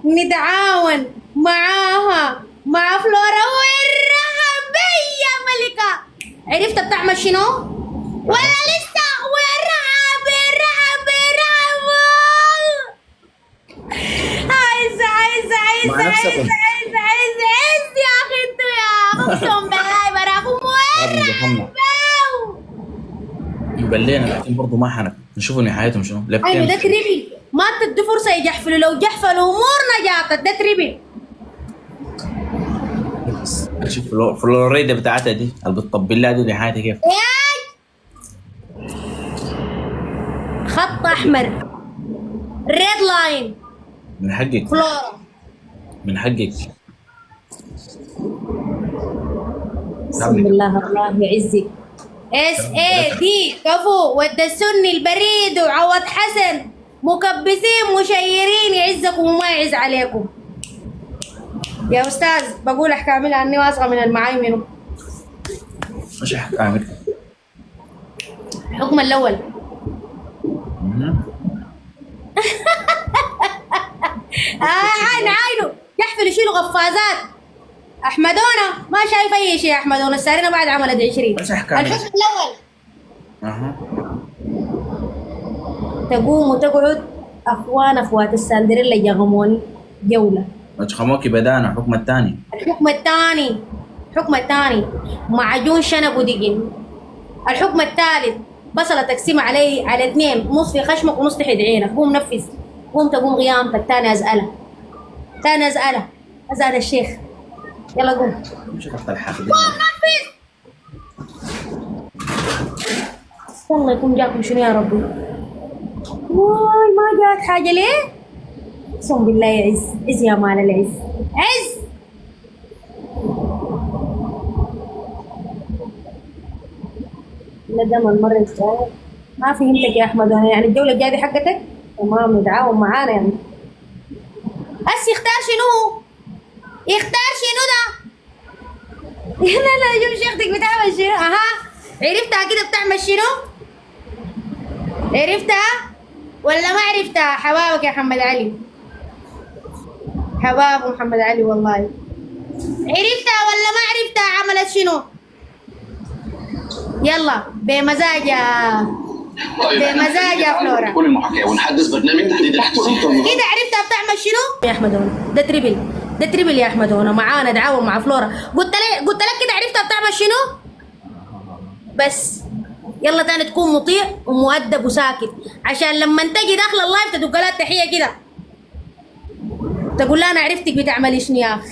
نتعاون معاها مع فلورا والرحب بي يا ملكة. عرفت بتعمل شنو؟ ولا لسه؟ والرحب الرحب الرحب. عايز يا اخي انتوا يا اقسم بالله براكم والرحب. بلينا لكن برضه ما حنك نشوفوا نهايتهم شنو. ايوه ده تريبل، ما تدي فرصه يجحفلوا، لو جحفلوا امورنا جاطت. ده تريبل. شوف فلوريدا بتاعتها دي اللي بتطبل لها دي نهايتها كيف؟ خط احمر، ريد لاين من حقك فلورا، من حقك. بسم الله الله يعزك. اس اي دي كفو ودسني البريد وعوض حسن مكبسين مشيرين، يعزكم وما يعز عليكم. يا استاذ بقول احكامي عني واثقه من المعايمن. مش احكامك. الحكم الاول عينه يحفل يشيلوا غفازات. احمدونا ما شايف اي شيء. احمدونا السارينا بعد عملت 20. مش احكامك. الحكم الاول تقوم وتقعد اخوان اخوات السندريلا يغموني جوله. خموكي بدانا. الحكم الثاني الحكم الثاني معجون شنب ودقن. الحكم الثالث بصله تقسيم على 2، نص في خشمك ونص تحت عينك. قوم نفذ، قوم تقوم قيامتك. تاني ازأله أزأل الشيخ. يلا قوم. مش هتحط الحاخد. قوم نفذ. والله يكون جاكم شنو يا ربي. واي ما جاك حاجه ليه؟ اقسم بالله يا عز يا مال العز عز. ندم المرة الجاية. ما فهمتك يا احمد. انا يعني الجولة الجاية دي حقتك تمام. نتعاون معانا يعني. بس يختار شنو ده. لا شوف شيختك بتعمل شنو. عرفتها كده بتعمل شنو؟ عرفتها ولا ما عرفتها؟ حبابك يا محمد علي، حباب محمد علي والله. عرفتها ولا ما عرفتها عملت شنو؟ يلا بمزاج يا فلورا. كل المحاكاة ونحدث برنامج تحديد الحدود. كده عرفتها بتعمل شنو يا احمدون؟ ده تريبل يا احمدون. معانا تعاون مع فلورا. قلت لك كده عرفتها بتعمل شنو؟ بس يلا تاني تكون مطيع ومؤدب وساكت، عشان لما تجي داخل اللايف تدق لها التحيه كده تقول لها انا عرفتك بتعملي شنو يا اخ.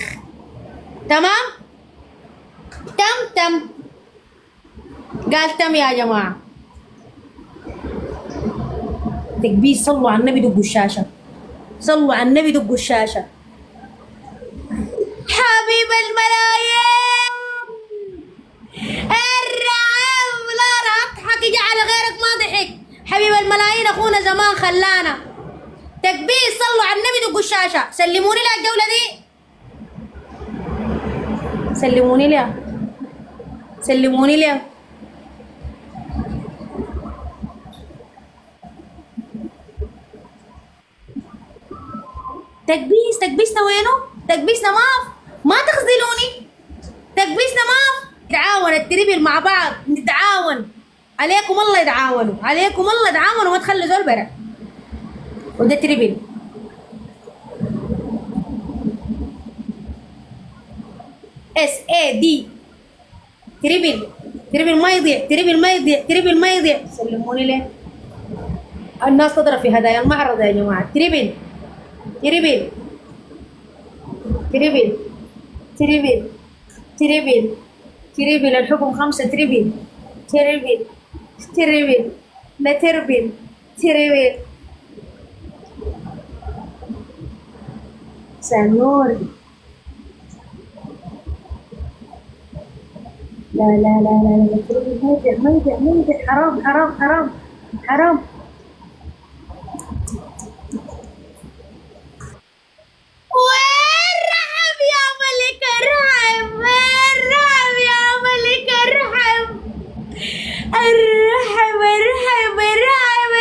تمام؟ تم قال تم يا جماعه. تكبير. صلوا على النبي دقوا الشاشه. حبيب الملايين الرعب لا اضحك يجعل غيرك ما ضحك. حبيب الملايين اخونا زمان خلانا. تكبير. صلوا على النبي دقوا الشاشه. سلموني لها الجوله دي. سلموني لها. تكبيسنا وينه؟ تكبيسنا ما تخذلوني. تكبيسنا نتعاون التريبل مع بعض. نتعاون عليكم الله يتعاونوا. وما تخلوا زول برا. وده تريبل. اس اي دي تريبل ما يضيع. سلموني ليه؟ الناس تضرب في هدايا المعرض يا جماعه. تريبل. الحكم 5. تريبل لا تربل. سنور. لا تربل. ما يضيع. حرام. والرحب يا ملك الرحب.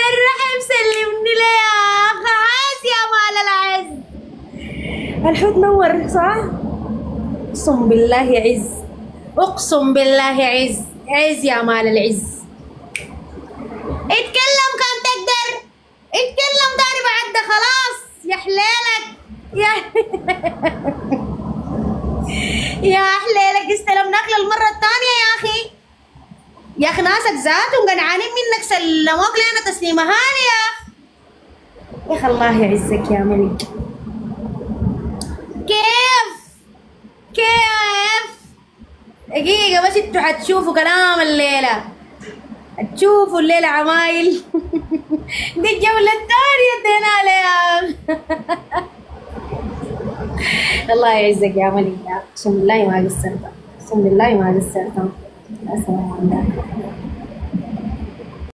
الرحب سلمني لي يا خاص يا مال العين. الحوت نور صح؟ اقسم بالله عز، اقسم بالله عز، عز يا مال العز. اتكلم كان تقدر، اتكلم تاني بعد ده خلاص يا حليلك يا يا حليلك استلمناك للمرة الثانية يا أخي. يا أخي ناسك ذاتهم قنعانين منك سلموك لنا تسليمة هاني يا أخي. يا أخي الله يعزك يا ملك. كيف دقيقة بس انتوا حتشوفوا كلام الليلة، هتشوفوا الليلة عمايل. دي الجولة الثانية ادينا عليها. الله يعزك يا ملك، اقسم بالله ما قصرت، اقسم بالله ما قصرت. السلام عليكم.